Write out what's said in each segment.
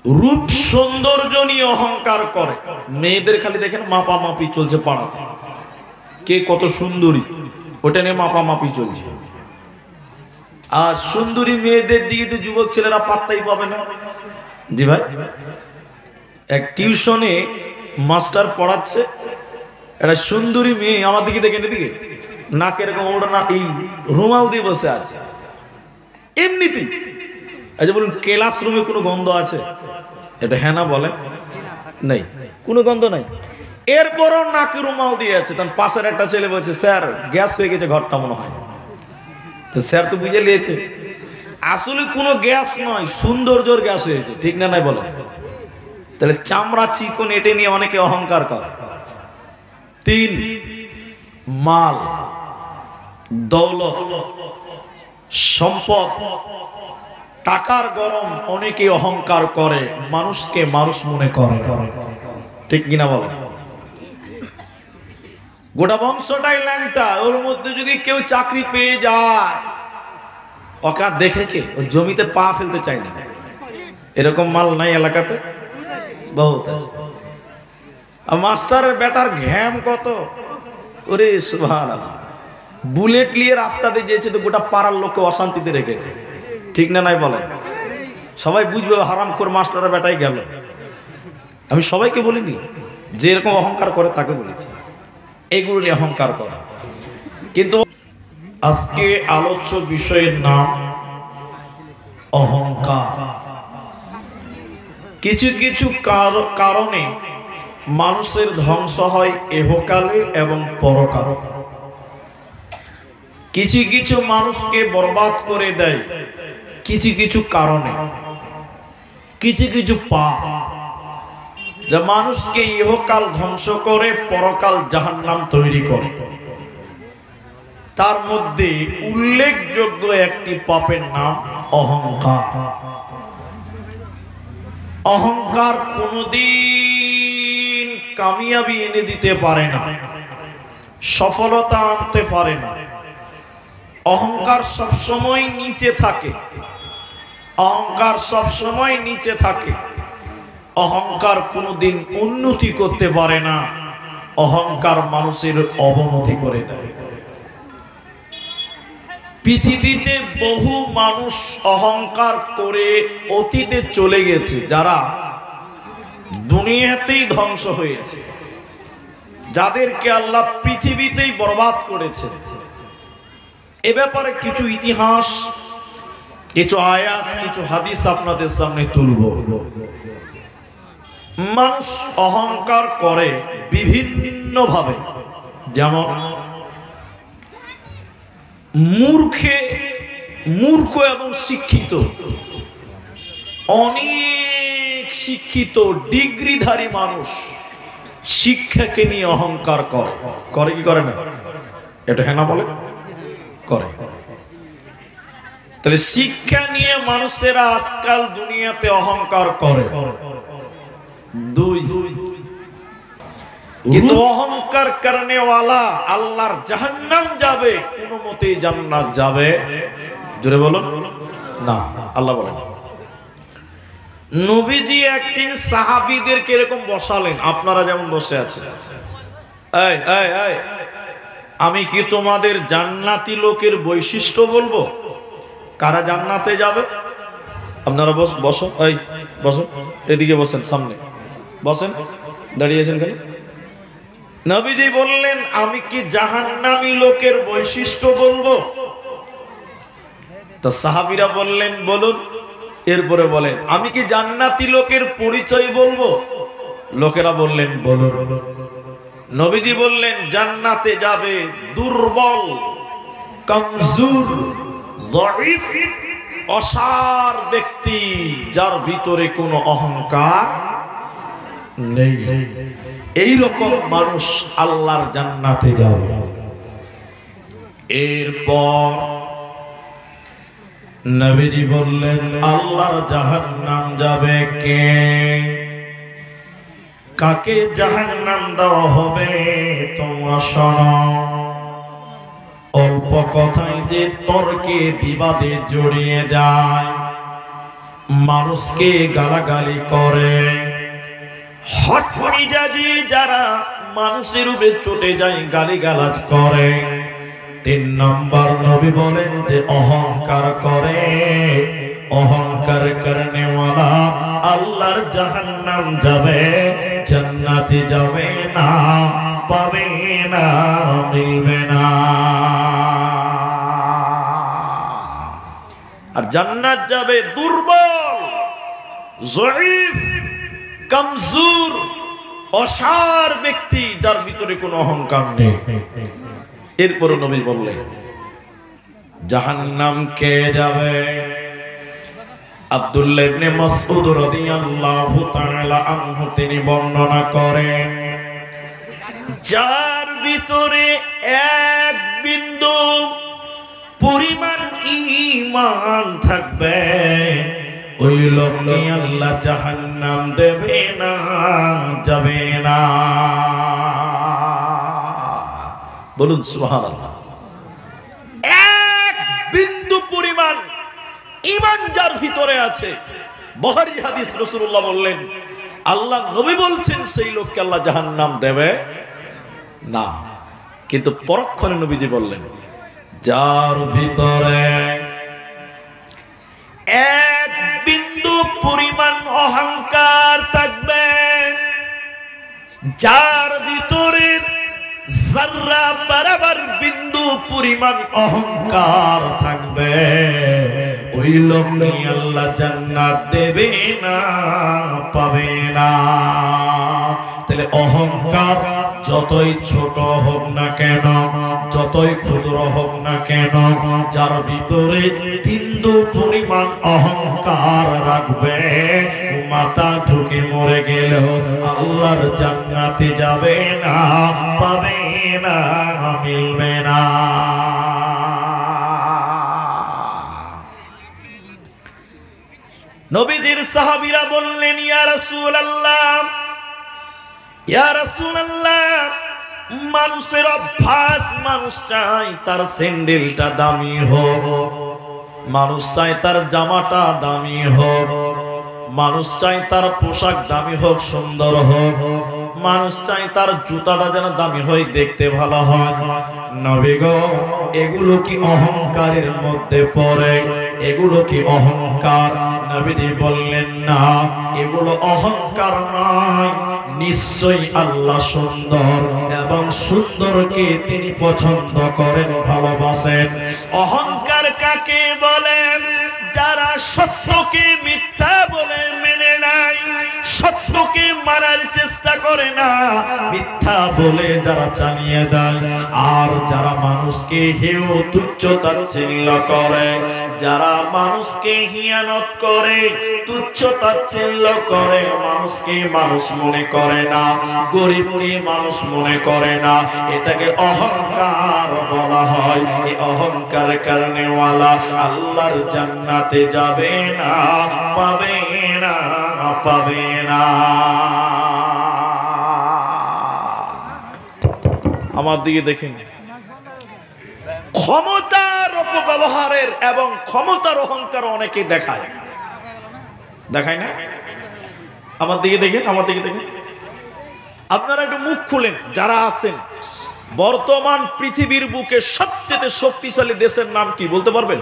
রূপ সৌন্দর্য নিয়ে অহংকার করে। মেয়েদের খালি দেখেন মাপামাপি চলছে পাড়াতে, কে কত সুন্দরী ওটা নিয়ে মাপামাপি চলছে। আর সুন্দরী মেয়েদের দিকে তো যুবক ছেলেরা পাত্তাই পাবে না। জি ভাই, এক টিউশনে মাস্টার পড়াচ্ছে, একটা সুন্দরী মেয়ে আমার দিকে দেখেন, এদিকে নাক এরকম ওড়না এই রুমাল দিয়ে বসে আছে এমনিতেই। আচ্ছা বলুন, ক্লাসরুমে কোনো গন্ধ আছে? এটা হ্যাঁ না বলেন? নেই, কোনো গন্ধ নাই। এরপরও নাকে রুমাল দিয়ে আছে। তখন পাশের একটা ছেলে বলছে, স্যার গ্যাস হয়ে গেছে ঘরটা মনে হয়। তো স্যার তো বুঝে নিয়েছে আসলে কোনো গ্যাস নয়, সৌন্দর্যের গ্যাস হয়েছে। ঠিক না নাই বলেন? তাহলে চামড়া চিকন এটে নিয়ে অনেকে অহংকার করে। 3, মাল, দৌলত, সম্পদ, টাকার গরম অনেকে অহংকার করে, মানুষকে মানুষ মনে করে। ঠিক কিনা বলেন? গোটা বংশটাই ল্যাংটা, ওর মধ্যে যদি কেউ চাকরি পেয়ে যায়, ওকে দেখেছে ও জমিতে পা ফেলতে চায় না। এরকম মাল নাই এলাকাতে? বহুত আছে। আর মাস্টারের বেটার ঘ্যাম কত! ওরে সুবহানাল্লাহ, বুলেট নিয়ে রাস্তা দিয়ে যেয়েছে তো গোটা পাড়ার লোককে অশান্তিতে রেখেছে। ঠিক না নাই বলেন? সবাই বুঝবে হারামখোর মাস্টারের বেটাই গেল। আমি সবাইকে বলিনি, যে এরকম অহংকার করে তাকে বলেছি, এগুলো নিয়ে অহংকার করে। কিন্তু আজকে আলোচ্য বিষয়ের নাম অহংকার। কিছু কিছু কারণে মানুষের ধ্বংস হয় এহকালে এবং পরকালে। কিছু কিছু মানুষকে বরবাদ করে দেয় কিছু কিছু কারণে, কিছু কিছু পাপ যা মানুষকে ইহকাল ধ্বংস করে, পরকাল জাহান্নাম তৈরি করে। তার মধ্যে উল্লেখযোগ্য একটি পাপের নাম অহংকার। অহংকার কোনদিন কামিয়াবি এনে দিতে পারে না, সফলতা আনতে পারে না। অহংকার সবসময় নিচে থাকে, অহংকার সবসময় নিচে থাকে। অহংকার কোনদিন উন্নতি করতে পারে না, অহংকার মানুষের অবনতি করে দেয়। পৃথিবীতে বহু মানুষ অহংকার করে অতীতে চলে গেছে, যারা দুনিয়াতেই ধ্বংস হয়েছে, যাদেরকে আল্লাহ পৃথিবীতেই বরবাদ করেছে। এ ব্যাপারে কিছু ইতিহাস, কিছু আয়াত, কিছু হাদিস আপনাদের সামনে তুলব। মানুষ অহংকার করে বিভিন্ন ভাবে, যেমন মূর্খ এবং শিক্ষিত। অনেক শিক্ষিত ডিগ্রিধারী মানুষ শিক্ষাকে নিয়ে অহংকার করে। করে কি করে না? এটা হ্যাঁ না বলে? করে। তাহলে শিক্ষা নিয়ে মানুষেরা আজকাল দুনিয়াতে অহংকার করে। 2, কিন্তু অহংকার করনে ওয়ালা আল্লাহর জাহান্নাম যাবে, কোনো মতেই জান্নাত যাবে জোরে বলুন না। আল্লাহ বলেন, নবীজি একদিন সাহাবীদেরকে এরকম বসালেন, আপনারা যেমন বসে আছেন। এই এই এই, আমি কি তোমাদের জান্নাতি লোকের বৈশিষ্ট্য বলবো কারা জান্নাতে যাবে? আপনারা বসো, এই বসো, এদিকে বসেন, সামনে বসেন, দাঁড়িয়েছেন কেন? নবীজি বললেন, আমি কি জাহান্নামী লোকের বৈশিষ্ট্য বলবো? তো সাহাবীরা বললেন, বলুন। এরপরে বলেন, আমি কি জান্নাতি লোকের পরিচয় বলবো? লোকেরা বললেন, বলুন। নবীজি বললেন, জান্নাতে যাবে দুর্বল, কমজোর, যঈফ, অসার ব্যক্তি, যার ভিতরে কোনো অহংকার নেই। এই রকম মানুষ আল্লাহর জান্নাতে যাবে। এরপর নবীজি বললেন, আল্লাহর জাহান্নাম যাবে কে? কাকে জাহান্নাম দেওয়া হবে তোমরা শোনো। অল্প কথাই যে তর্কে বিবাদে জড়িয়ে যায়, মানুষকে গালাগালি করে, হট মেজাজি যারা মানুষের উপরে চটে যায়, গালিগালাজ করে। 3 নম্বর নবী বলেন যে অহংকার করে, অহংকার করনে ওয়ালা আল্লাহর জাহান্নাম যাবে, জান্নাতে যাবে না, পাবে না, মিলবে না। আর জান্নাত যাবে দুর্বল, জয়ীফ, কমজোর, অসার ব্যক্তি, যার ভিতরে কোনো অহংকার নেই। এরপর নবী বললেন জাহান্নাম কে যাবে? আব্দুল্লাহ ইবনে মাসউদ রাদিয়াল্লাহু তাআলা আনহু তিনি বর্ণনা করেন, যার ভিতরে এক বিন্দু পরিমাণ ঈমান থাকবে, ওই লোককে আল্লাহ জাহান্নাম দেবে না, যাবে না। বলুন সুবহানাল্লাহ। এক বিন্দু পরিমাণ ঈমান যার ভিতরে আছে, বুখারী হাদিস, রাসূলুল্লাহ বললেন, আল্লাহ নবী বলছেন সেই লোককে আল্লাহ জাহান্নাম দেবে না। কিন্তু পরক্ষণে নবীজি বললেন, যার ভিতরে এক বিন্দু পরিমাণ অহংকার থাকবে, যার ভিতরে যারা বরাবর বিন্দু পরিমাণ অহংকার থাকবে, ওই লোককে আল্লাহ জান্নাত দেবে না, পাবে না। তাহলে অহংকার যতই ছোট হোক না কেন, যতই ক্ষুদ্র হোক না কেন, যার ভিতরে বিন্দু পরিমাণ অহংকার রাখবে, ও মাথা ঢুকে মরে গেলেও আল্লাহর জান্নাতে যাবে না, পাবে না, মিলবে না। নবীজির সাহাবীরা বললেন, ইয়া রাসূলুল্লাহ, ইয়া রাসূলুল্লাহ, মানুষের অভ্যাস, মানুষ চায় তার স্যান্ডেলটা দামি হোক, মানুষ চায় তার জামাটা দামি হোক, মানুষ চায় তার পোশাক দামি হোক, সুন্দর হোক, মানুষ চায় তার জুতাটা যেন দামি হয়, দেখতে ভালো হয়। নবী গো, এগুলো কি অহংকারের মধ্যে পড়ে? এগুলো কি অহংকার? নবীজি বললেন, না, এগুলো অহংকার নয়। নিশ্চয়ই আল্লাহ সুন্দর এবং সুন্দরকে তিনি পছন্দ করেন, ভালোবাসেন। অহংকার কাকে বলেন? যারা সত্যকে মিথ্যা বলে মেনে নেয়, সত্যকে মানার চেষ্টা করে না, মিথ্যা বলে যারা চালিয়ে দেয়, আর যারা মানুষকে হেয় তুচ্ছ তাচ্ছিল্য করে, যারা মানুষকে হিয়ানত করে, তুচ্ছ তাচ্ছিল্য করে, মানুষকে মানুষ মনে করে না, গরিবকে মানুষ মনে করে না, এটাকে অহংকার বলা হয়। এই অহংকার কারণে ওয়ালা আল্লাহর জান্নাতে যাবে না, পাবে না, পাবে না। আমার দিকে দেখেন, ক্ষমতার অপব্যবহারের এবং ক্ষমতার অহংকার অনেকে দেখায়, দেখায় না? আমার দিকে দেখেন, আমার দিকে দেখেন। আপনারা একটু মুখ খুলেন যারা আছেন, বর্তমান পৃথিবীর বুকে সবচেয়ে শক্তিশালী দেশের নাম কি বলতে পারবেন?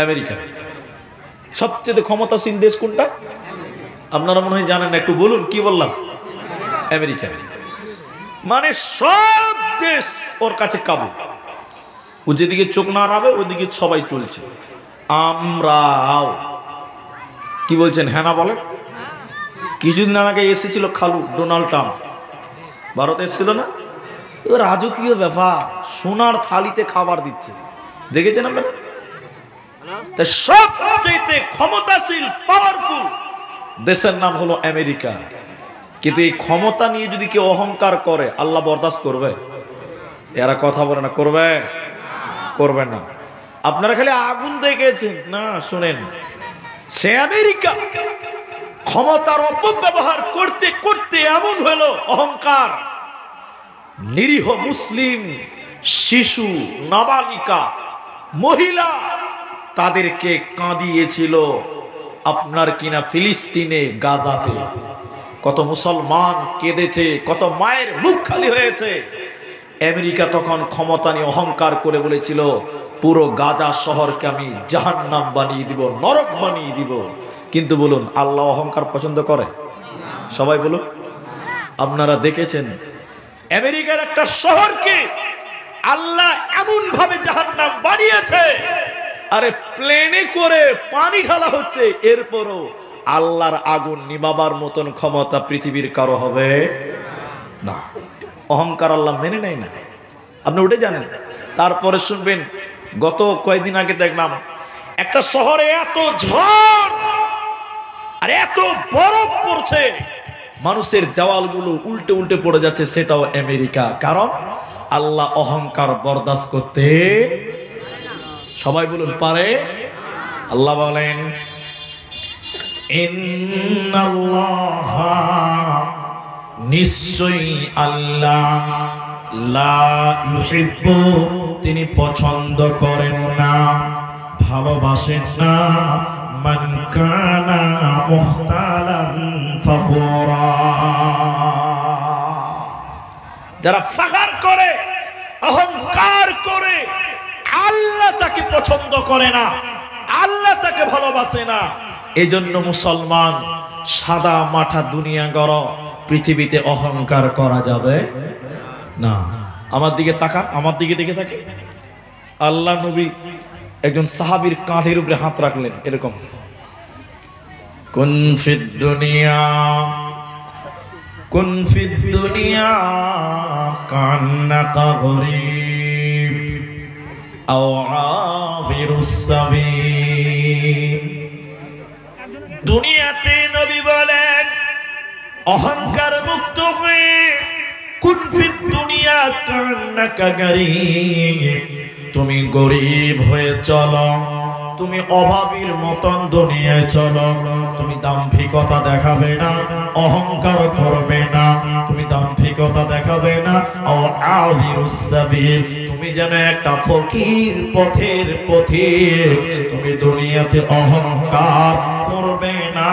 আমেরিকা। সবচেয়ে ক্ষমতাসীন দেশ কোনটা? আপনারা মনে হয় জানেন না, একটু বলুন। কি বললাম? আমেরিকা। মানে সব দেশ ওর কাছে কাবু। ও যেদিকে চোখ না রাবে ওইদিকে সবাই চলছে। আমরাও কি বলছেন? হ্যাঁ না বলেন। কিছুদিন আগে এসেছিল খালু ডোনাল্ড ট্রাম্প, ভারতে এসেছিল না? ও রাজকীয় ব্যাপার, সোনার থালিতে খাবার দিচ্ছে, দেখেছেন আপনারা? তা সবচেয়ে ক্ষমতাশীল পাওয়ারফুল দেশের নাম হলো আমেরিকা। কিন্তু এই ক্ষমতা নিয়ে যদি কেউ অহংকার করে, আল্লাহ বরদাস্ত করবে? এরা কথা বলে না, করবে? করবে না। আপনারা খালি আগুন দেখেছেন না, শুনেন, সে আমেরিকা ক্ষমতার অপব্যবহার করতে করতে এমন হলো অহংকার, নিরীহ মুসলিম শিশু, নাবালিকা, মহিলা, তাদেরকে কাঁদিয়েছিল, আপনার কিনা ফিলিস্তিনে গাজাতে কত মুসলমান কেঁদেছে, কত মায়ের মুখ খালি হয়েছে। আমেরিকা তখন ক্ষমতা নিয়ে অহংকার করে বলেছিল পুরো গাজা শহরকে আমি জাহান্নাম বানিয়ে দিব, নরক বানিয়ে দিব। কিন্তু বলুন, আল্লাহ অহংকার পছন্দ করে? সবাই বলুন। আপনারা দেখেছেন আমেরিকার একটা শহরকে আল্লাহ এমন ভাবে জাহান্নাম বানিয়েছে, আরে প্লেনে করে পানি ঢালা হচ্ছে, এরপরও আল্লাহর আগুন নিভাবার মতন ক্ষমতা পৃথিবীর কারো হবে না। অহংকার আল্লাহ মেনে নেয় না। আপনি উঠে জানেন। তারপরে শুনবেন, গত কয়েকদিন আগে দেখলাম একটা শহরে এত ঝড় আর এত বরফ পড়ছে, মানুষের দেওয়ালগুলো উল্টে উল্টে পড়ে যাচ্ছে, সেটাও আমেরিকা। কারণ আল্লাহ অহংকার বরদাস্ত করতে, সবাই বলুন, পারে। আল্লাহ বলেন, ইন্নাল্লাহা, নিশ্চয়ই আল্লাহ, লা ইউহিব্বু, তিনি পছন্দ করেন না, ভালোবাসেন না, মান কানা মুখতালান ফাখুরা, যারা ফাখর করে, অহংকার করে, আল্লাহ তাকে পছন্দ করে না, আল্লাহ তাকে ভালোবাসে না। এজন্য মুসলমান সাদা মাঠা দুনিয়া গড়, পৃথিবীতে অহংকার করা যাবে না। আমার দিকে তাকান, আমার দিকে দেখে থাকে। আল্লাহ নবী একজন সাহাবীর কাঁধের উপরে হাত রাখলেন, এরকম, কুন ফিদ দুনিয়া, কুন ফিদ দুনিয়া কান্নাকা গরীব আও আবিরুস সাবিল। দুনিয়াতে নবী বলেন, অহংকার মুক্ত হয়ে কুন ফিদ দুনিয়া কান্নাকা গরীব, তুমি গরিব হয়ে চলো, তুমি অভাবীর মতন দুনিয়ায় চলো, তুমি দাম্ভিকতা দেখাবে না, অহংকার করবে না, তুমি দাম্ভিকতা দেখাবে না, ও আবিরুস সাবিল, তুমি যেন একটা ফকির, পথের পথিক, তুমি দুনিয়াতে অহংকার করবে না,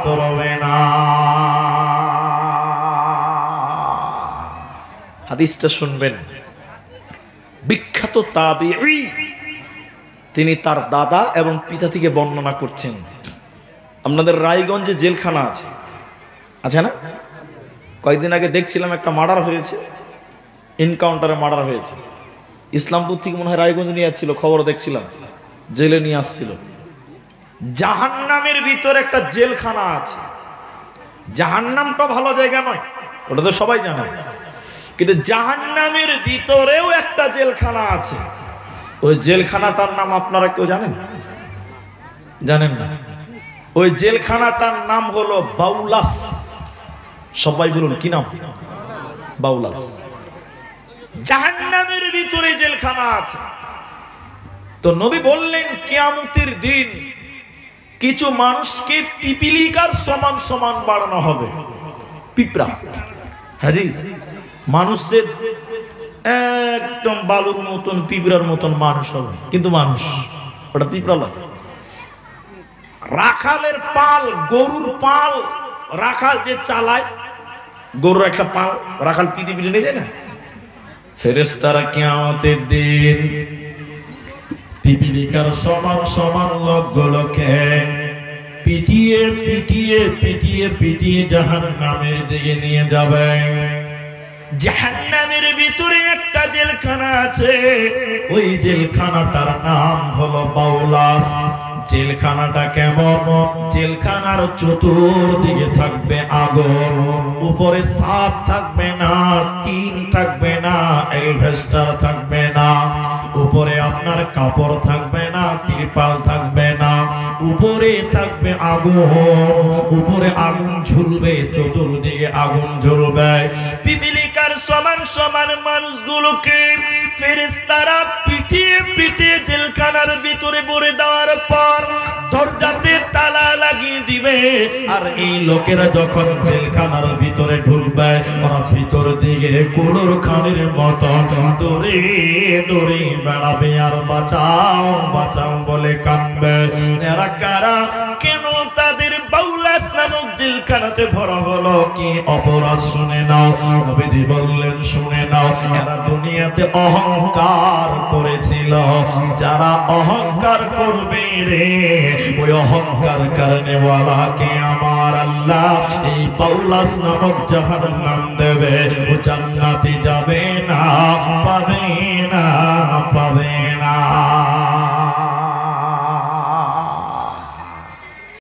করবে না। হাদিসটা শুনবেন, বিখ্যাত তাবিঈ, তিনি তার দাদা এবং পিতা থেকে বর্ণনা করছেন। আপনাদের রায়গঞ্জে জেলখানা আছে, আছে না? কয়েকদিন আগে দেখছিলাম একটা মার্ডার হয়েছে, এনকাউন্টারে মার্ডার হয়েছে। ইসলামপুর থেকে মনে হয় রায়গঞ্জ নিয়ে আসছিল, খবর দেখছিলাম, জেলে নিয়ে আসছিল। জাহান্নামের ভিতরে একটা জেলখানা আছে। জাহান্নামটা ভালো জায়গা নয়, ওটা তো সবাই জানে, কিন্তু জাহান্নামের ভিতরেও একটা জেলখানা আছে। ওই জেলখানাটার নাম আপনারা কেউ জানেন? জানেন না? ওই জেলখানাটার নাম হলো বাউলাস। সবাই বলুন, কি নাম? বাউলাস। জাহান্নামের ভিতরে জেলখানা আছে। তো নবী বললেন, কিয়ামতের দিন কিছু মানুষকে পিপিলিকার সমান সমান বাড়ানো হবে। পিঁপড়া, হ্যাঁ জি, মানুষের একদম বালুর মতন, পিঁপড়ার মতন মানুষ হবে, কিন্তু মানুষ, ওটা পিঁপড়া লাগে। রাখালের পাল, গরুর পাল, রাখাল যে চালায়, গরুর একটা পাল রাখাল পিটি পিটি নিয়ে যায় না, ফেরেশতারা কিয়ামতের দিন পিপিলিকার সমান সমান লোকগুলোকে পিটিয়ে পিটিয়ে পিটিয়ে পিটিয়ে জাহান্নামের দিকে নিয়ে যাবে। জাহান্নামের ভিতরে একটা জেলখানা আছে, ওই জেলখানাটার নাম হলো বাউলাস। জেলখানাটা কেমন? জেলখানার চতুর্দিকে থাকবে আগুন, উপরে ছাদ থাকবে না, টিন থাকবে না, এলভেস্টার থাকবে না, উপরে আপনার কাপড় থাকবে না, তিরপাল থাকবে না, উপরে থাকবে আগুন, উপরে আগুন ঝুলবে, চতুর্দিকে আগুন ঝুলবে। পিপিলিকার সমান সমান মানুষগুলোকে ফেরেশতারা পিটিয়ে পিটিয়ে জেলখানার ভিতরে ভরে দেওয়ার পর দরজাতে তালা লাগিয়ে দিবে। আর এই লোকেরা যখন জেলখানার ভিতরে ঢুকবে, ওরা ভিতর দিকে কুলোর খানের মতো দৌড়ে দৌড়ে বেড়াবে আর বাঁচাও বাঁচাও বলে কাঁদবে। এরা কারা? কেন তাদের বাউলাস নামক জেলখানাতে ভরা হলো? কি অপরাধ শুনে নাও। নবীজি বললেন শুনে নাও, এরা দুনিয়াতে অহংকার করেছিল। যারা অহংকার করবে রে, ওই অহংকার কারণে ওয়ালাকে আমার আল্লাহ এই বাউলাস নামক জাহান্নাম দেবে। ও জান্নাতে যাবে না, পাবে